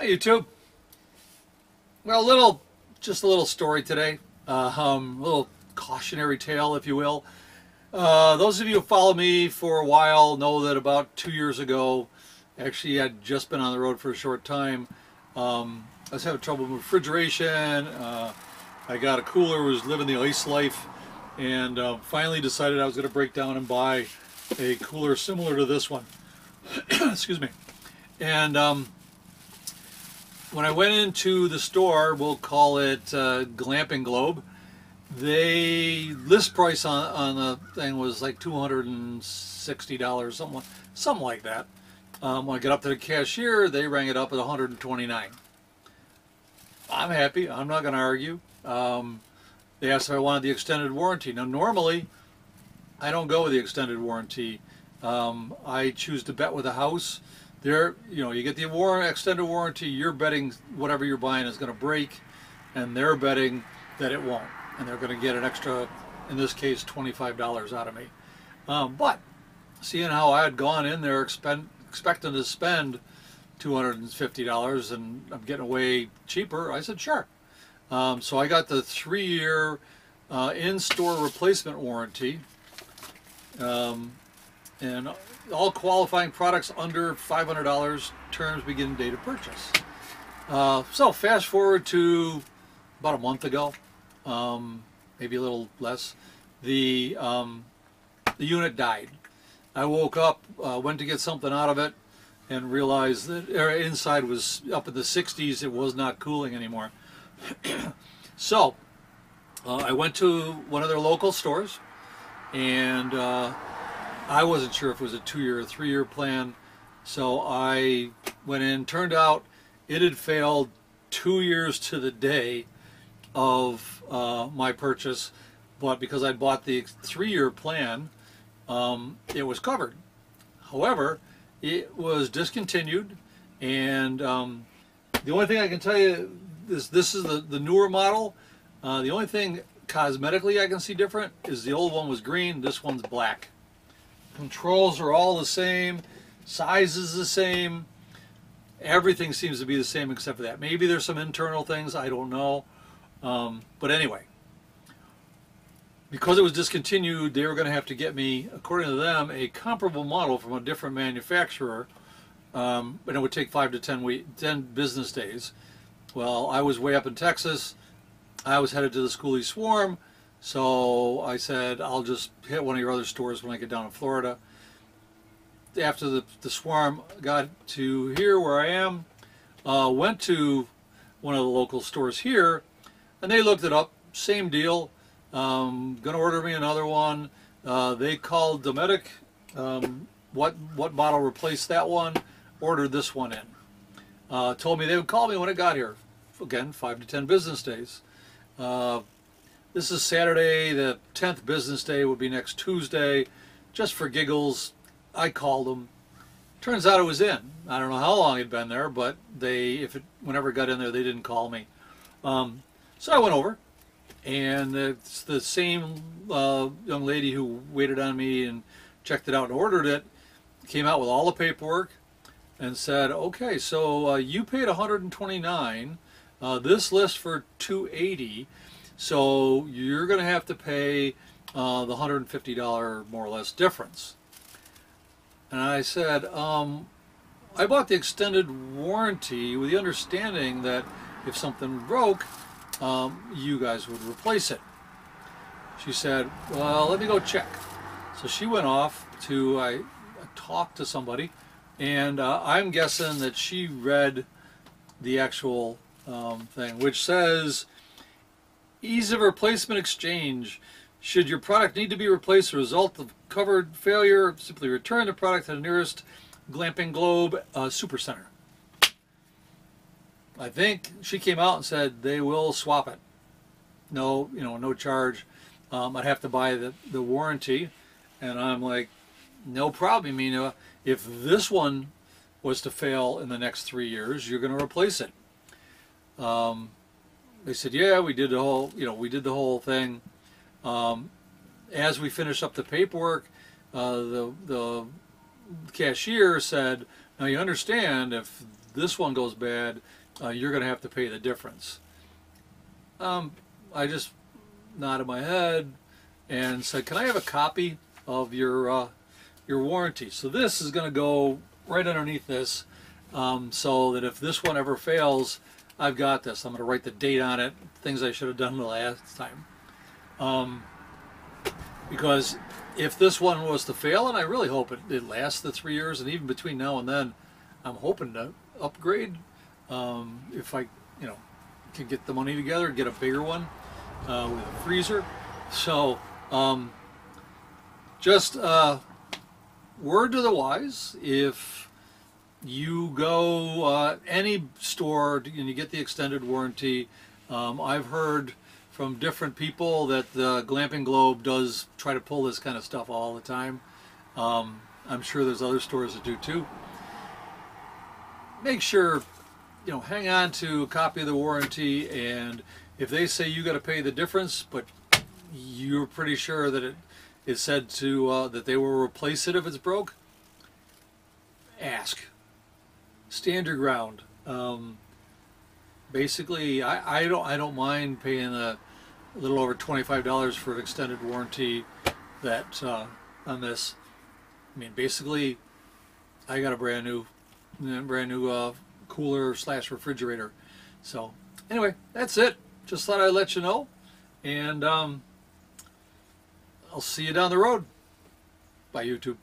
Hi YouTube. Well, just a little story today. A little cautionary tale, if you will. Those of you who follow me for a while know that about 2 years ago, actually I'd just been on the road for a short time. I was having trouble with refrigeration. I got a cooler, was living the ice life, and finally decided I was going to break down and buy a cooler similar to this one. Excuse me. And when I went into the store, we'll call it Glamping Globe, the list price on the thing was like $260, something like that. When I got up to the cashier, they rang it up at $129. I'm happy. I'm not going to argue. They asked if I wanted the extended warranty. Now, normally, I don't go with the extended warranty. I choose to bet with a house. You get the extended warranty, you're betting whatever you're buying is going to break, and they're betting that it won't. And they're going to get an extra, in this case, $25 out of me. But seeing how I had gone in there expecting to spend $250 and I'm getting away cheaper, I said sure. So I got the 3-year in-store replacement warranty. And all qualifying products under $500, terms begin date of purchase. So fast forward to about a month ago, maybe a little less, the unit died. I woke up, went to get something out of it, and realized that inside was up in the 60s. It was not cooling anymore. So I went to one of their local stores, and I wasn't sure if it was a 2-year or 3-year plan, so I went in. Turned out it had failed 2 years to the day of my purchase, but because I bought the 3-year plan, it was covered. However, it was discontinued, and the only thing I can tell you is this is the newer model. The only thing cosmetically I can see different is the old one was green, this one's black. Controls are all the same, size is the same, everything seems to be the same except for that. Maybe there's some internal things, I don't know. But anyway, because it was discontinued, they were going to have to get me, according to them, a comparable model from a different manufacturer, and it would take 5 to 10 business days. Well, I was way up in Texas. I was headed to the Schoolie Swarm. So I said, I'll just hit one of your other stores when I get down in Florida. After the Swarm got to here where I am, went to one of the local stores here, and they looked it up, same deal, gonna order me another one. They called Dometic, what model replaced that one, ordered this one in. Told me they would call me when it got here. Again, 5 to 10 business days. This is Saturday, the 10th business day would be next Tuesday. Just for giggles, I called them. Turns out it was in. I don't know how long it'd been there, but whenever it got in there, they didn't call me. So I went over, and it's the same young lady who waited on me and checked it out and ordered it, came out with all the paperwork and said, okay, so you paid $129, this list for $280, so you're going to have to pay the $150 more or less difference. And I said, I bought the extended warranty with the understanding that if something broke, you guys would replace it. She said, well, let me go check. So she went off to, I talked to somebody, and I'm guessing that she read the actual thing, which says, ease of replacement exchange. Should your product need to be replaced as a result of covered failure, simply return the product to the nearest Glamping Globe Supercenter. I think she came out and said they will swap it. No, no charge. I'd have to buy the warranty, and I'm like, no problem. I mean, if this one was to fail in the next 3 years, you're going to replace it. They said, yeah, we did the whole thing. As we finished up the paperwork, the cashier said, now you understand, if this one goes bad, you're going to have to pay the difference. I just nodded my head and said, can I have a copy of your warranty? So this is going to go right underneath this, so that if this one ever fails, I've got this. I'm going to write the date on it, things I should have done the last time. Because if this one was to fail, and I really hope it lasts the 3 years, and even between now and then, I'm hoping to upgrade. If I, can get the money together, get a bigger one with a freezer. So, just word to the wise: if you go any store and you get the extended warranty, I've heard from different people that the Glamping Globe does try to pull this kind of stuff all the time. I'm sure there's other stores that do too. Make sure, hang on to a copy of the warranty, and if they say you got to pay the difference, but you're pretty sure that it is said to that they will replace it if it's broke, ask. Stand your ground. Basically, I don't mind paying a little over $25 for an extended warranty that on this. I mean, basically, I got a brand new cooler / refrigerator. So anyway, that's it. Just thought I'd let you know, and I'll see you down the road. Bye, YouTube.